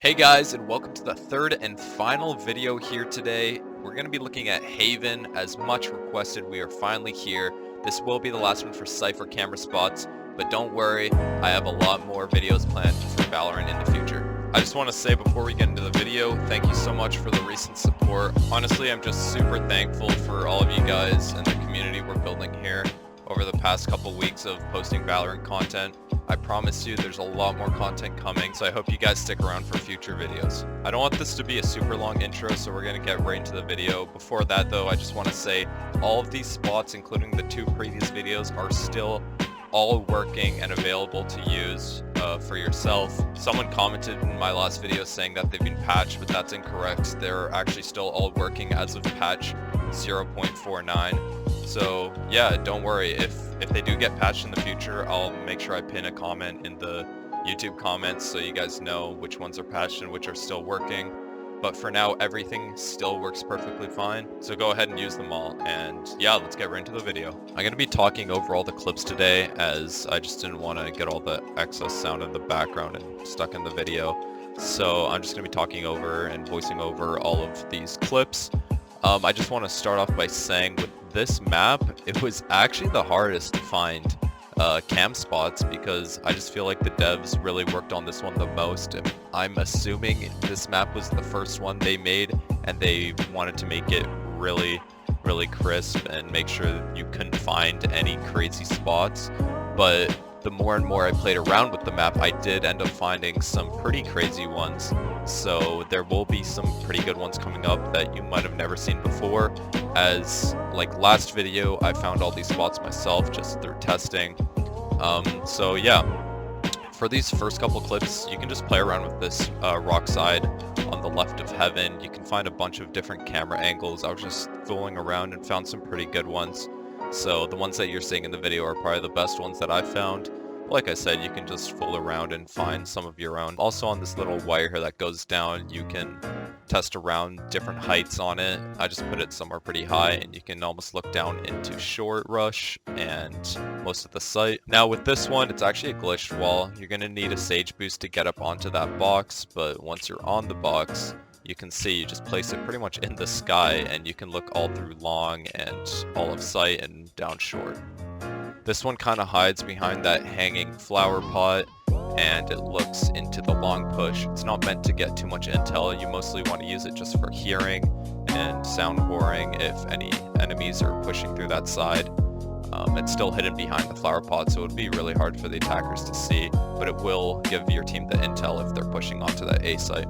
Hey guys, and welcome to the third and final video here today. We're going to be looking at Haven. As much requested, we are finally here. This will be the last one for Cypher camera spots, but don't worry, I have a lot more videos planned for Valorant in the future. I just want to say before we get into the video, thank you so much for the recent support. Honestly, I'm just super thankful for all of you guys and the community we're building here over the past couple weeks of posting Valorant content. I promise you there's a lot more content coming, so I hope you guys stick around for future videos. I don't want this to be a super long intro, so we're going to get right into the video. Before that though, I just want to say all of these spots, including the two previous videos, are still all working and available to use for yourself. Someone commented in my last video saying that they've been patched, but that's incorrect. They're actually still all working as of patch 0.49. So yeah, don't worry, if they do get patched in the future, I'll make sure I pin a comment in the YouTube comments so you guys know which ones are patched and which are still working. But for now, everything still works perfectly fine, so go ahead and use them all. And yeah, let's get right into the video. I'm going to be talking over all the clips today, as I just didn't want to get all the excess sound in the background and stuck in the video. So I'm just going to be talking over and voicing over all of these clips. I just want to start off by saying with this map, it was actually the hardest to find cam spots, because I just feel like the devs really worked on this one the most. And I'm assuming this map was the first one they made, and they wanted to make it really crisp and make sure that you couldn't find any crazy spots. But the more and more I played around with the map, I did end up finding some pretty crazy ones. So there will be some pretty good ones coming up that you might have never seen before. As like last video, I found all these spots myself just through testing. So yeah, for these first couple clips, you can just play around with this rock side on the left of Heaven. You can find a bunch of different camera angles. I was just fooling around and found some pretty good ones. So the ones that you're seeing in the video are probably the best ones that I've found. Like I said, you can just fool around and find some of your own. Also on this little wire here that goes down, you can test around different heights on it. I just put it somewhere pretty high, and you can almost look down into short rush and most of the site. Now with this one, it's actually a glitched wall. You're going to need a sage boost to get up onto that box, but once you're on the box, you can see you just place it pretty much in the sky, and you can look all through long and all of sight and down short. This one kind of hides behind that hanging flower pot, and it looks into the long push. It's not meant to get too much intel. You mostly want to use it just for hearing and sound whoring if any enemies are pushing through that side. It's still hidden behind the flower pot, so it would be really hard for the attackers to see, but it will give your team the intel if they're pushing onto that A site.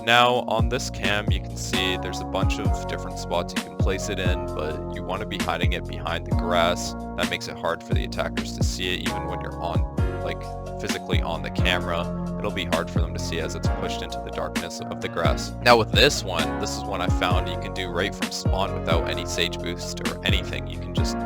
Now on this cam, you can see there's a bunch of different spots you can place it in, but you want to be hiding it behind the grass. That makes it hard for the attackers to see it, even when you're on, like, physically on the camera. It'll be hard for them to see as it's pushed into the darkness of the grass. Now with this one, this is one I found you can do right from spawn without any sage boost or anything. You can just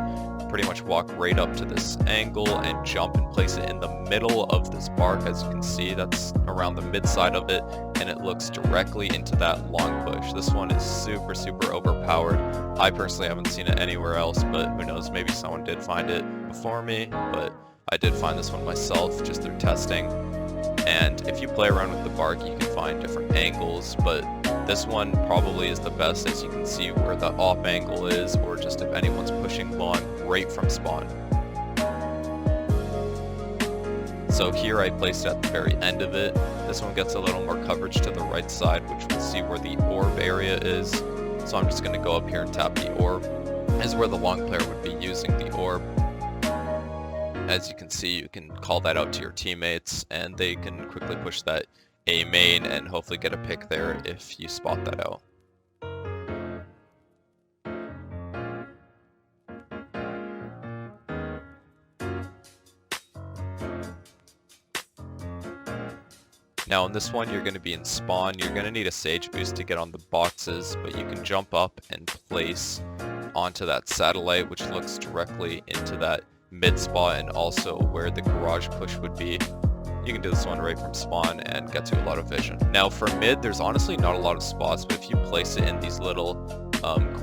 pretty much walk right up to this angle and jump and place it in the middle of this bark. As you can see, that's around the mid side of it, and it looks directly into that long push. This one is super overpowered. I personally haven't seen it anywhere else, but who knows, maybe someone did find it before me, but I did find this one myself just through testing. And if you play around with the bark, you can find different angles, but this one probably is the best, as you can see where the op angle is, or just if anyone's pushing long right from spawn. So here I placed it at the very end of it. This one gets a little more coverage to the right side, which we'll see where the orb area is. So I'm just going to go up here and tap the orb. This is where the long player would be using the orb. As you can see, you can call that out to your teammates, and they can quickly push that A main and hopefully get a pick there if you spot that out. Now on this one, you're going to be in spawn. You're going to need a sage boost to get on the boxes, but you can jump up and place onto that satellite, which looks directly into that mid spot and also where the garage push would be. You can do this one right from spawn and get to a lot of vision. Now for mid, there's honestly not a lot of spots, but if you place it in these little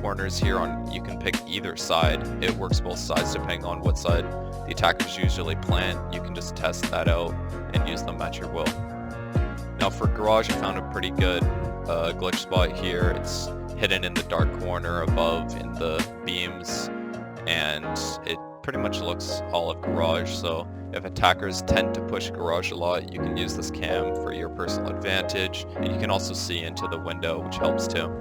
corners here, you can pick either side. It works both sides depending on what side the attackers usually plant. You can just test that out and use them at your will. Now for garage, I found a pretty good glitch spot here. It's hidden in the dark corner above in the beams, and it pretty much looks all of garage. So if attackers tend to push garage a lot, you can use this cam for your personal advantage, and you can also see into the window, which helps too.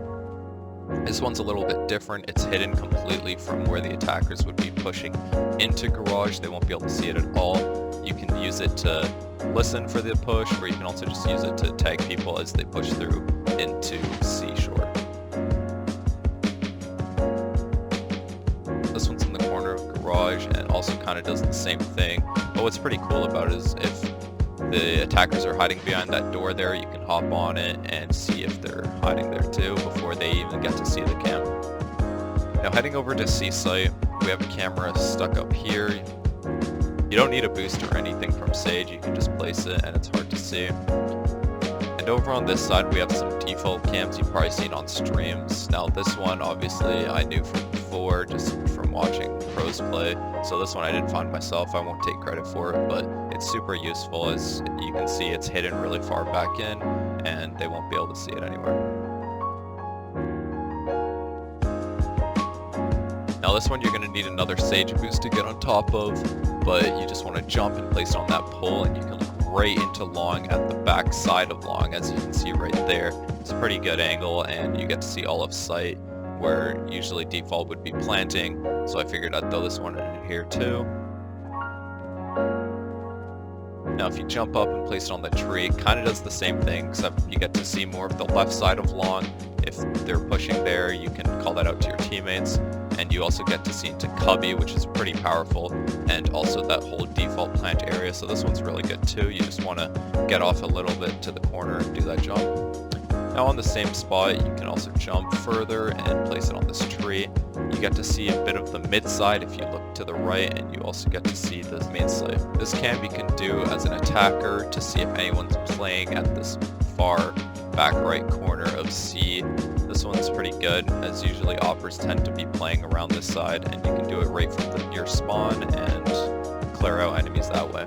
This one's a little bit different. It's hidden completely from where the attackers would be pushing into garage. They won't be able to see it at all. You can use it to listen for the push, or you can also just use it to tag people as they push through into C short. This one's in the corner of garage and also kind of does the same thing. But what's pretty cool about it is if the attackers are hiding behind that door there, you can hop on it and see if they're hiding there too before they even get to see the cam. Now heading over to C site, we have a camera stuck up here. You don't need a boost or anything from Sage, you can just place it and it's hard to see. And over on this side we have some default cams you've probably seen on streams. Now this one obviously I knew from before, just from watching pros play. So this one I didn't find myself, I won't take credit for it, but it's super useful. As you can see, it's hidden really far back in and they won't be able to see it anywhere. Now this one you're going to need another Sage boost to get on top of, but you just want to jump and place it on that pole and you can look right into long at the back side of long, as you can see right there. It's a pretty good angle and you get to see all of sight, where usually default would be planting, so I figured I'd throw this one in here too. Now if you jump up and place it on the tree, it kind of does the same thing, except you get to see more of the left side of long. If they're pushing there, you can call that out to your teammates, and you also get to see into cubby, which is pretty powerful, and also that whole default plant area, so this one's really good too. You just want to get off a little bit to the corner and do that jump. Now on the same spot, you can also jump further and place it on this tree. You get to see a bit of the mid side if you look to the right, and you also get to see the main side. This cam you can do as an attacker to see if anyone's playing at this far back right corner of C. This one's pretty good, as usually oppers tend to be playing around this side, and you can do it right from your spawn and clear out enemies that way.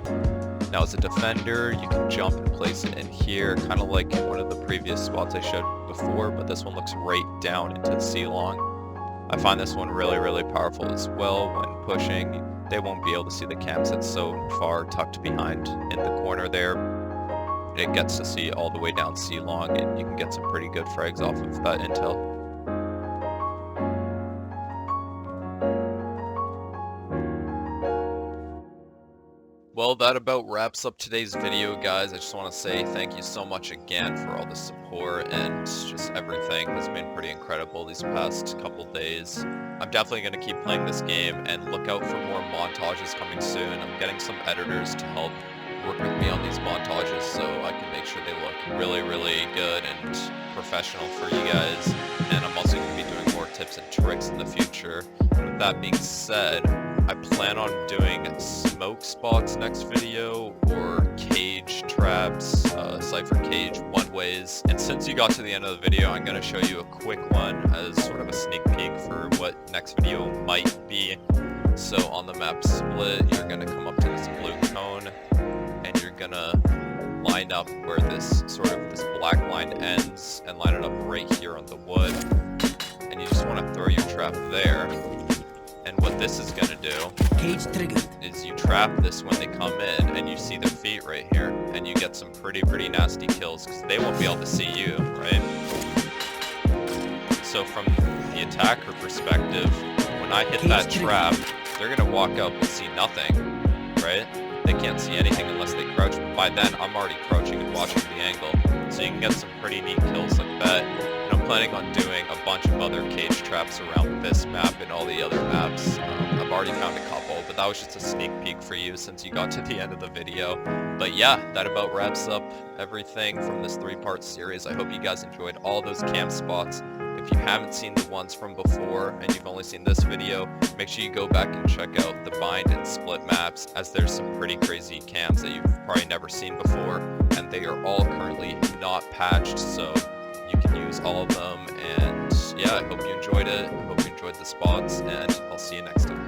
Now as a defender, you can jump and place it in here, kind of like one of the previous spots I showed before, but this one looks right down into C long. I find this one really powerful as well. When pushing, they won't be able to see the cams that's so far tucked behind in the corner there. It gets to see all the way down C long, and you can get some pretty good frags off of that intel. Well, that about wraps up today's video, guys. I just want to say thank you so much again for all the support, and just everything has been pretty incredible these past couple days. I'm definitely going to keep playing this game, and look out for more montages coming soon. I'm getting some editors to help work with me on these montages so I can make sure they look really good and professional for you guys. And I'm also going to be doing more tips and tricks in the future. And with that being said, I plan on doing smoke spots next video, or cage traps, Cypher cage one-ways. And since you got to the end of the video, I'm going to show you a quick one as sort of a sneak peek for what next video might be. So on the map split, you're going to come up to this blue cone, and you're going to line up where this black line ends, and line it up right here on the wood. And you just want to throw your trap there. And what this is going to do is you trap this when they come in, and you see their feet right here, and you get some pretty nasty kills, because they won't be able to see you, right? So from the attacker perspective, when I hit that trap, they're going to walk up and see nothing, right? They can't see anything unless they crouch, but by then I'm already crouching and watching the angle. So you can get some pretty neat kills like that. And I'm planning on doing a bunch of other cage traps around this map and all the other maps. I've already found a couple, but that was just a sneak peek for you since you got to the end of the video. But yeah, that about wraps up everything from this 3-part series. I hope you guys enjoyed all those cam spots. If you haven't seen the ones from before and you've only seen this video, make sure you go back and check out the bind and split maps, as there's some pretty crazy cams that you've probably never seen before, and they are all currently not patched, so you can use all of them. And yeah, I hope you enjoyed it. I hope you enjoyed the spots, and I'll see you next time.